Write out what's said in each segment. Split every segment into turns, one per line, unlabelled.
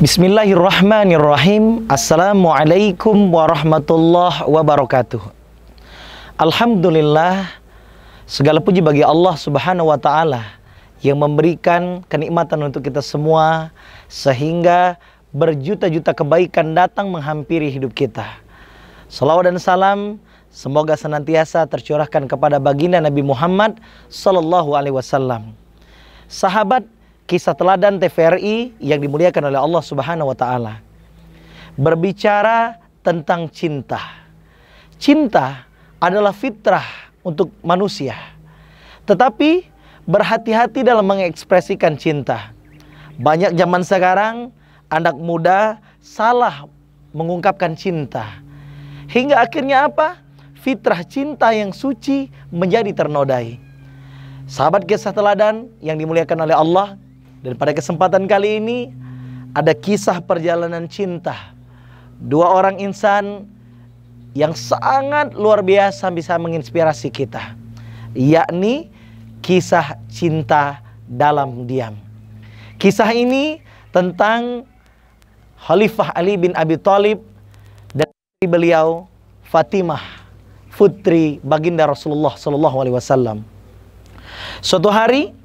Bismillahirrahmanirrahim. Assalamualaikum warahmatullahi wabarakatuh. Alhamdulillah, segala puji bagi Allah Subhanahu wa Ta'ala yang memberikan kenikmatan untuk kita semua, sehingga berjuta-juta kebaikan datang menghampiri hidup kita. Salawat dan salam semoga senantiasa tercurahkan kepada baginda Nabi Muhammad sallallahu alaihi wasallam. Sahabat kisah teladan TVRI yang dimuliakan oleh Allah Subhanahu wa Ta'ala, berbicara tentang cinta. Cinta adalah fitrah untuk manusia, tetapi berhati-hati dalam mengekspresikan cinta. Banyak zaman sekarang anak muda salah mengungkapkan cinta, hingga akhirnya apa? Fitrah cinta yang suci menjadi ternodai. Sahabat kisah teladan yang dimuliakan oleh Allah, dan pada kesempatan kali ini ada kisah perjalanan cinta dua orang insan yang sangat luar biasa bisa menginspirasi kita, yakni kisah cinta dalam diam. Kisah ini tentang Khalifah Ali bin Abi Thalib dan beliau Fatimah, putri baginda Rasulullah sallallahu alaihi wasallam. Suatu hari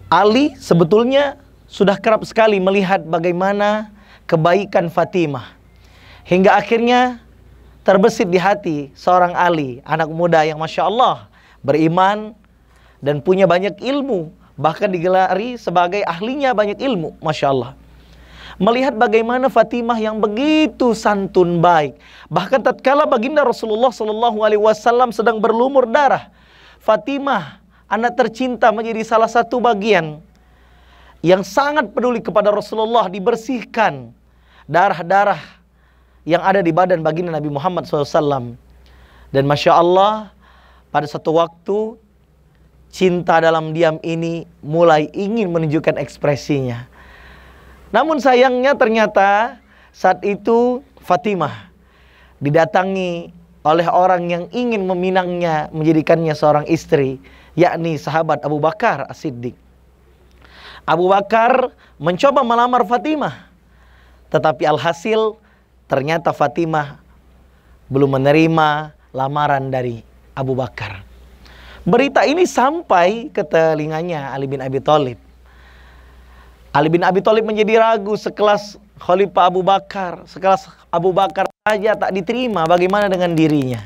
Ali sebetulnya sudah kerap sekali melihat bagaimana kebaikan Fatimah, hingga akhirnya terbesit di hati seorang Ali, anak muda yang Masya Allah beriman dan punya banyak ilmu, bahkan digelari sebagai ahlinya banyak ilmu, Masya Allah. Melihat bagaimana Fatimah yang begitu santun baik, bahkan tatkala baginda Rasulullah sallallahu alaihi wasallam sedang berlumur darah, Fatimah anak tercinta menjadi salah satu bagian yang sangat peduli kepada Rasulullah, dibersihkan darah-darah yang ada di badan baginda Nabi Muhammad SAW. Dan Masya Allah, pada satu waktu cinta dalam diam ini mulai ingin menunjukkan ekspresinya. Namun sayangnya ternyata saat itu Fatimah didatangi oleh orang yang ingin meminangnya, menjadikannya seorang istri, yakni sahabat Abu Bakar As-Siddiq. Abu Bakar mencoba melamar Fatimah, tetapi alhasil ternyata Fatimah belum menerima lamaran dari Abu Bakar. Berita ini sampai ke telinganya Ali bin Abi Thalib. Ali bin Abi Thalib menjadi ragu, sekelas Khalifah Abu Bakar, sekelas Abu Bakar saja tak diterima, bagaimana dengan dirinya?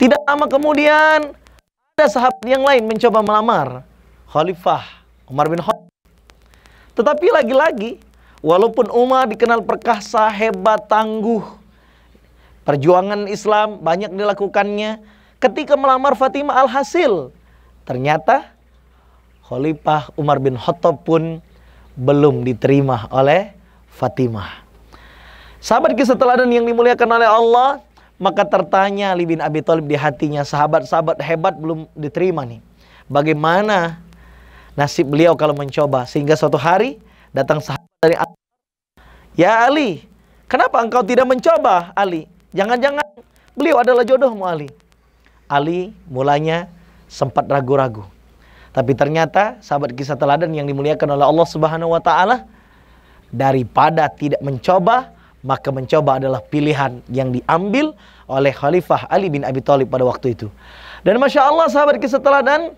Tidak lama kemudian ada sahabat yang lain mencoba melamar Khalifah Umar bin Khattab. Tetapi lagi-lagi, walaupun Umar dikenal perkasa, hebat, tangguh, perjuangan Islam banyak dilakukannya, ketika melamar Fatimah alhasil ternyata Khalifah Umar bin Khattab pun belum diterima oleh Fatimah. Sahabat kisah teladan yang dimuliakan oleh Allah, maka tertanya Ali bin Abi Thalib di hatinya, sahabat-sahabat hebat belum diterima nih, bagaimana nasib beliau kalau mencoba? Sehingga suatu hari datang sahabat dari Ali. Ya Ali, kenapa engkau tidak mencoba Ali? Jangan-jangan beliau adalah jodohmu Ali. Ali mulanya sempat ragu-ragu. Tapi ternyata sahabat kisah teladan yang dimuliakan oleh Allah Subhanahu wa Ta'ala, daripada tidak mencoba, maka mencoba adalah pilihan yang diambil oleh Khalifah Ali bin Abi Thalib pada waktu itu. Dan Masya Allah sahabat kisah teladan,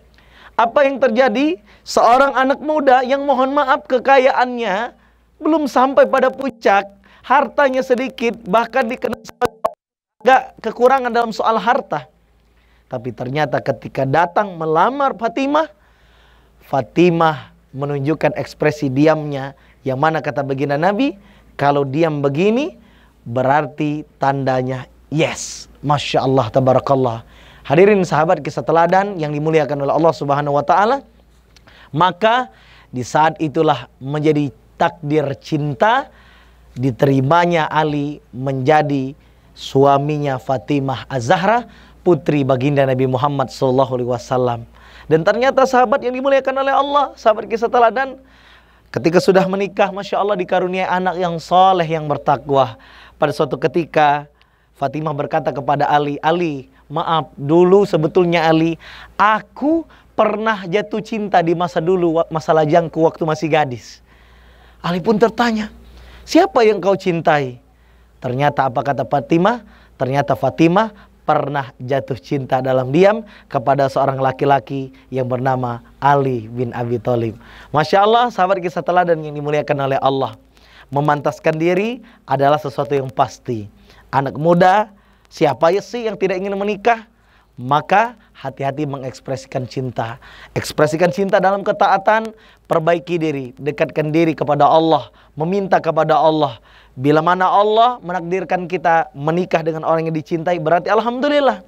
apa yang terjadi? Seorang anak muda yang mohon maaf kekayaannya belum sampai pada puncak, hartanya sedikit, bahkan dikenal agak kekurangan dalam soal harta. Tapi ternyata ketika datang melamar Fatimah, Fatimah menunjukkan ekspresi diamnya, yang mana kata baginda Nabi, kalau diam begini berarti tandanya yes. Masya Allah, tabarakallah. Hadirin sahabat kisah teladan yang dimuliakan oleh Allah Subhanahu wa Ta'ala, maka di saat itulah menjadi takdir cinta diterimanya Ali menjadi suaminya Fatimah Az-Zahra, putri baginda Nabi Muhammad SAW. Dan ternyata sahabat yang dimuliakan oleh Allah, sahabat kisah teladan, ketika sudah menikah, Masya Allah dikaruniai anak yang soleh, yang bertakwa. Pada suatu ketika Fatimah berkata kepada Ali, Ali, maaf dulu sebetulnya Ali, aku pernah jatuh cinta di masa dulu, masa lajangku waktu masih gadis. Ali pun tertanya, Siapa yang kau cintai? Ternyata apa kata Fatimah? Ternyata Fatimah pernah jatuh cinta dalam diam kepada seorang laki-laki yang bernama Ali bin Abi Thalib. Masya Allah, sahabat kisah teladan yang dimuliakan oleh Allah. Memantaskan diri adalah sesuatu yang pasti. Anak muda, siapa sih yang tidak ingin menikah? Maka hati-hati mengekspresikan cinta. Ekspresikan cinta dalam ketaatan, perbaiki diri, dekatkan diri kepada Allah, meminta kepada Allah. Bila mana Allah menakdirkan kita menikah dengan orang yang dicintai, berarti alhamdulillah.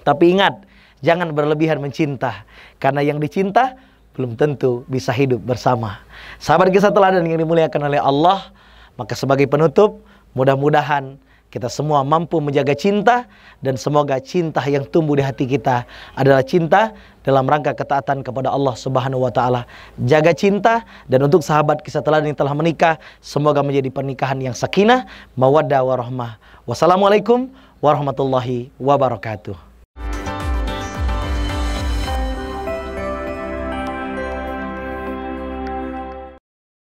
Tapi ingat, jangan berlebihan mencinta, karena yang dicinta belum tentu bisa hidup bersama. Sahabat kisah teladan yang dimuliakan oleh Allah, maka sebagai penutup, mudah-mudahan kita semua mampu menjaga cinta, dan semoga cinta yang tumbuh di hati kita adalah cinta dalam rangka ketaatan kepada Allah Subhanahu wa taala. Jaga cinta, dan untuk sahabat kisah teladan yang telah menikah, semoga menjadi pernikahan yang sakinah, mawaddah warahmah. Wassalamualaikum warahmatullahi wabarakatuh.